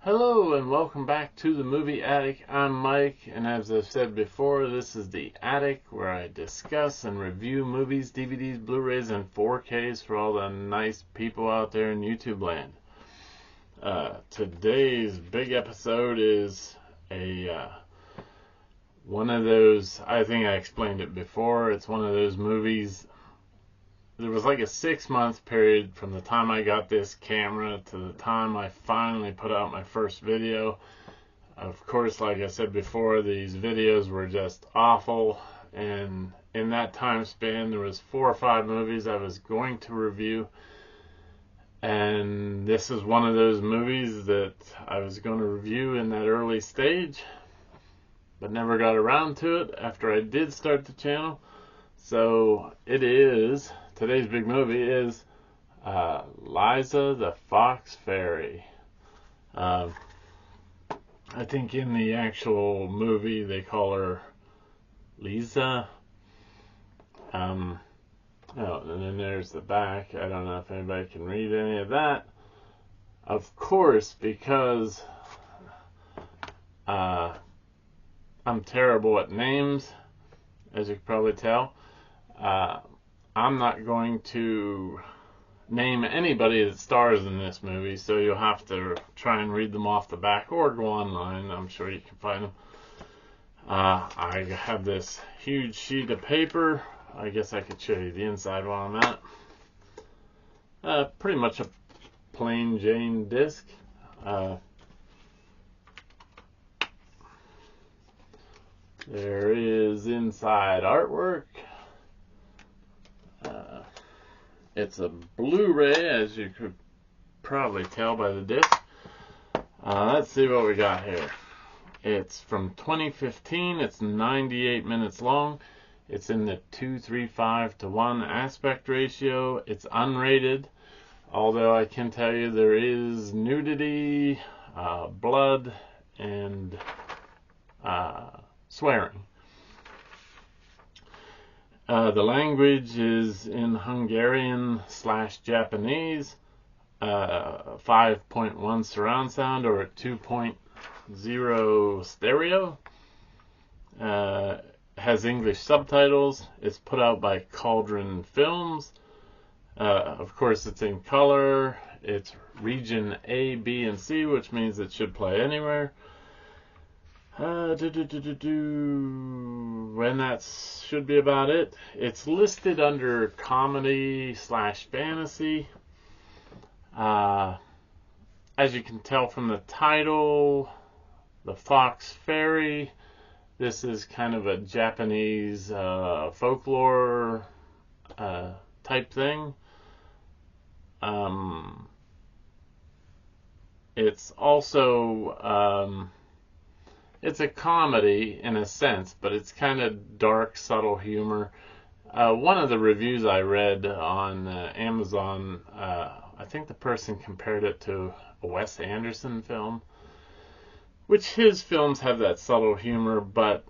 Hello and welcome back to the Movie Attic. I'm Mike, and as I've said before, this is the Attic where I discuss and review movies, DVDs, Blu-rays, and 4Ks for all the nice people out there in YouTube land. Today's big episode is one of those, I think I explained it before, it's one of those movies. There was like a 6-month period from the time I got this camera to the time I finally put out my first video. Of course, like I said before, these videos were just awful, and in that time span there was 4 or 5 movies I was going to review, and this is one of those movies that I was going to review in that early stage, but never got around to it after I did start the channel. So today's big movie is Liza the Fox-Fairy. I think in the actual movie they call her Liza. And then there's the back. I don't know if anybody can read any of that. Of course, because I'm terrible at names, as you can probably tell. I'm not going to name anybody that stars in this movie, so you'll have to try and read them off the back or go online. I'm sure you can find them. I have this huge sheet of paper. I guess I could show you the inside while I'm at it. Pretty much a plain Jane disc. There is inside artwork. It's a Blu-ray, as you could probably tell by the disc. Let's see what we got here. It's from 2015. It's 98 minutes long. It's in the 2:35:1 aspect ratio. It's unrated, although I can tell you there is nudity, blood, and swearing. The language is in Hungarian/Japanese, 5.1 surround sound or 2.0 stereo. Has English subtitles. It's put out by Cauldron films. Of course, it's in color. It's region A, B, and C, which means it should play anywhere. And that should be about it. It's listed under comedy/fantasy. As you can tell from the title, The Fox-Fairy, this is kind of a Japanese folklore type thing. It's also it's a comedy in a sense, but it's kind of dark, subtle humor. One of the reviews I read on Amazon, I think the person compared it to a Wes Anderson film, which his films have that subtle humor, but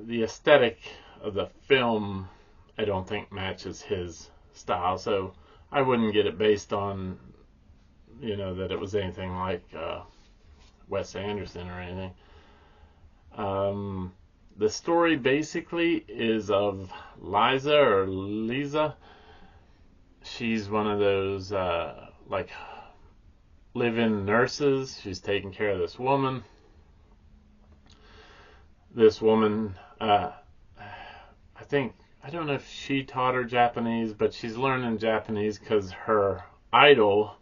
the aesthetic of the film I don't think matches his style, so I wouldn't get it based on, that it was anything like Wes Anderson or anything. The story basically is of Liza or Liza. She's one of those live-in nurses. She's taking care of this woman. This woman, I don't know if she taught her Japanese, but she's learning Japanese because her idol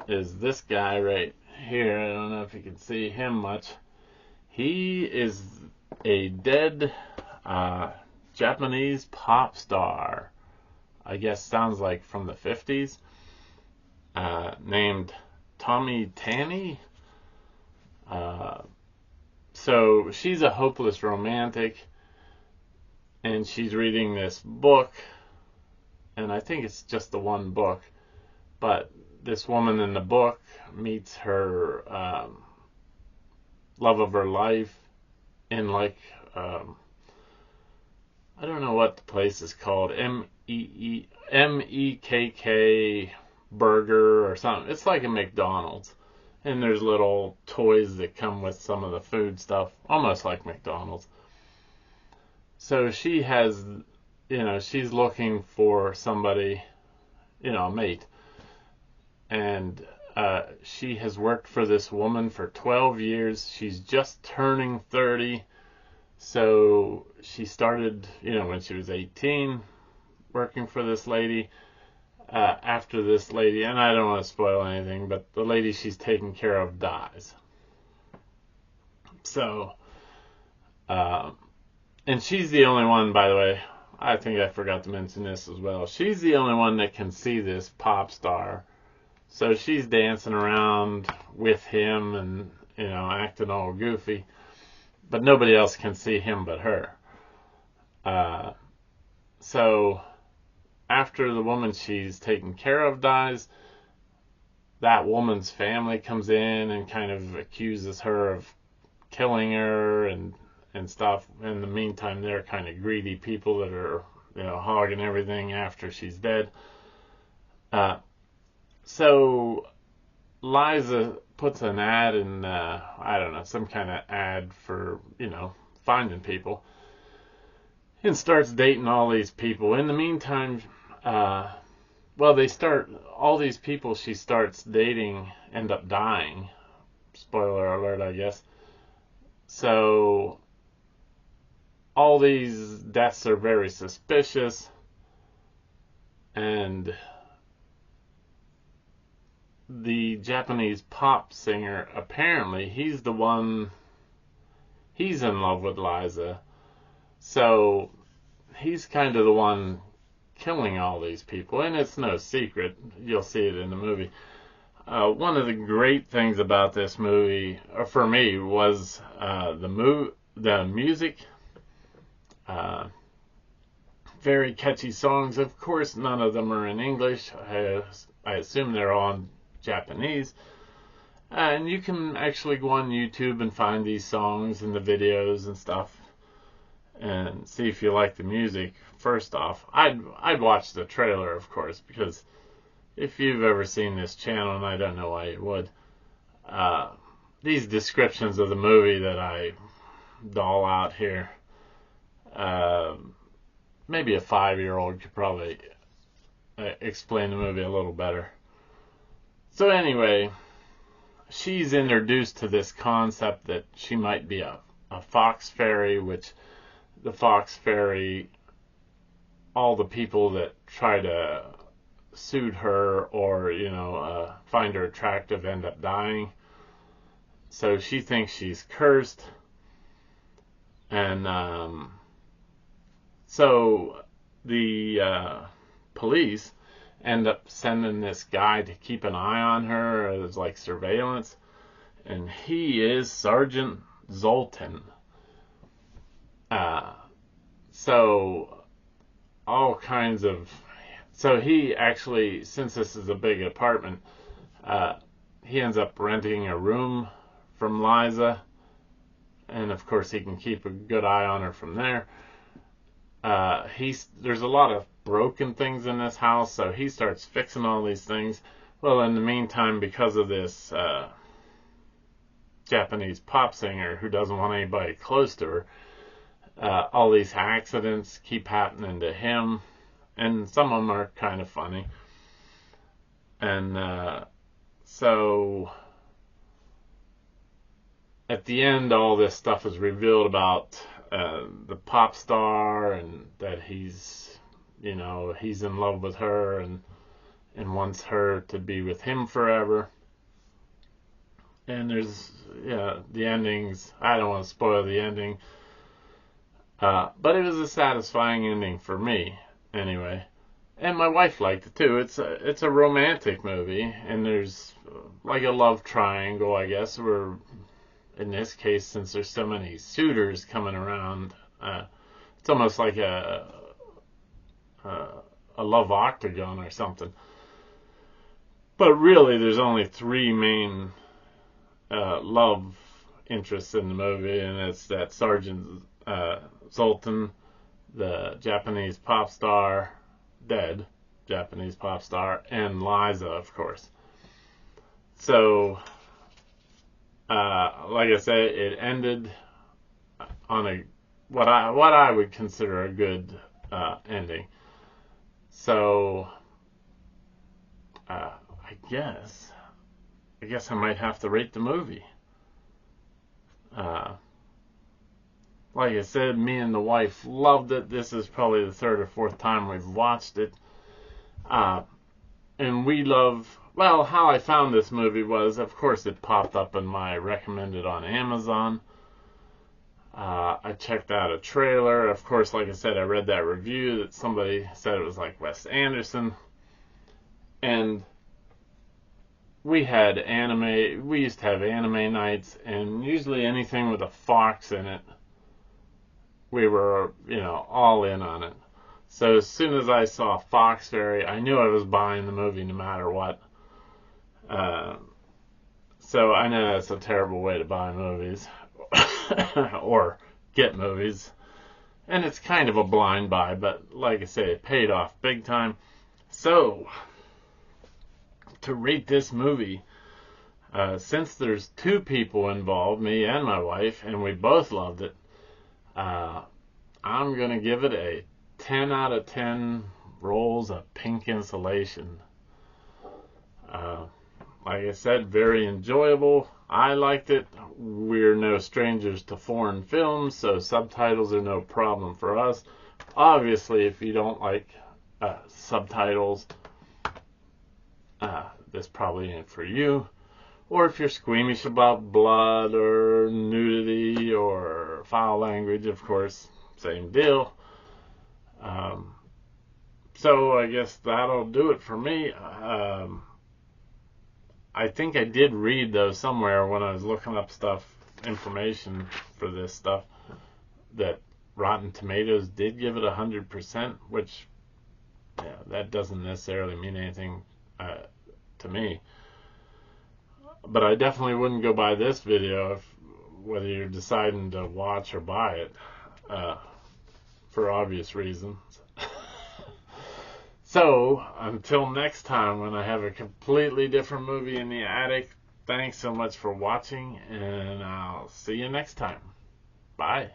is this guy right here. I don't know if you can see him much. He is a dead Japanese pop star. I guess sounds like from the 50s. Named Tommy Tanny. So she's a hopeless romantic, and she's reading this book, and I think it's just the one book, but this woman in the book meets her love of her life in I don't know what the place is called, MEKK burger or something. It's like a McDonald's, And there's little toys that come with some of the food stuff, almost like McDonald's. So she has, she's looking for somebody, a mate. And she has worked for this woman for 12 years. She's just turning 30. So she started, when she was 18, working for this lady. After this lady, and I don't want to spoil anything, but the lady she's taking care of dies. So, and she's the only one, by the way, I think I forgot to mention this as well. She's the only one that can see this pop star. So she's dancing around with him and, acting all goofy. But nobody else can see him but her. So after the woman she's taking care of dies, that woman's family comes in and kind of accuses her of killing her and stuff. In the meantime, they're kind of greedy people that are, hogging everything after she's dead. So Liza puts an ad in, some kind of ad for, finding people, and starts dating all these people. In the meantime, all these people she starts dating end up dying. Spoiler alert, I guess. So all these deaths are very suspicious, and the Japanese pop singer, apparently he's in love with Liza. So he's kind of the one killing all these people, and it's no secret. You'll see it in the movie. One of the great things about this movie, for me, was the music. Very catchy songs. Of course, none of them are in English. I assume they're all in Japanese. And you can actually go on YouTube and find these songs and the videos and stuff, and see if you like the music. First off, I'd watch the trailer, of course, because if you've ever seen this channel, and I don't know why you would, these descriptions of the movie that I doll out here, maybe a 5-year-old could probably explain the movie a little better. So anyway, she's introduced to this concept that she might be a fox-fairy, which the fox-fairy, all the people that try to suit her or, find her attractive end up dying. So she thinks she's cursed. And so the police end up sending this guy to keep an eye on her as like surveillance. And he is Sergeant Zoltan. So all kinds of... So he actually, since this is a big apartment, he ends up renting a room from Liza. And of course he can keep a good eye on her from there. There's a lot of broken things in this house, so he starts fixing all these things. Well, in the meantime, because of this Japanese pop singer who doesn't want anybody close to her, all these accidents keep happening to him, and some of them are kind of funny. And so at the end, all this stuff is revealed about the pop star, and that he's in love with her and wants her to be with him forever. And there's, the endings. I don't want to spoil the ending. But it was a satisfying ending for me, anyway. And my wife liked it too. It's a romantic movie, and there's like a love triangle, I guess, where in this case, since there's so many suitors coming around, it's almost like a love octagon or something. But really, there's only 3 main love interests in the movie, and it's that Sergeant Zoltan, the Japanese pop star, dead Japanese pop star, and Liza, of course. So like I said, it ended on a what I would consider a good ending. So I guess I might have to rate the movie. Uh, like I said, me and the wife loved it. This is probably the third or fourth time we've watched it. And we love, well, how I found this movie was, of course, it popped up in my recommended on Amazon. I checked out a trailer. Of course, like I said, I read that review that somebody said it was like Wes Anderson. And we used to have anime nights, and usually anything with a fox in it, we were, all in on it. So as soon as I saw Fox-Fairy, I knew I was buying the movie no matter what. So I know that's a terrible way to buy movies or get movies. And it's kind of a blind buy, but like I say, it paid off big time. So, to rate this movie, since there's two people involved, me and my wife, and we both loved it, I'm going to give it a 10 out of 10 rolls of pink insulation. Like I said, very enjoyable. I liked it. We're no strangers to foreign films, so subtitles are no problem for us. Obviously, if you don't like subtitles, this probably ain't for you. Or if you're squeamish about blood or nudity or foul language, of course, same deal. So I guess that'll do it for me. I think I did read, though, somewhere when I was looking up information for this stuff, that Rotten Tomatoes did give it 100%, which that doesn't necessarily mean anything to me. But I definitely wouldn't go by this video whether you're deciding to watch or buy it, for obvious reasons. So, until next time when I have a completely different movie in the attic, thanks so much for watching, and I'll see you next time. Bye.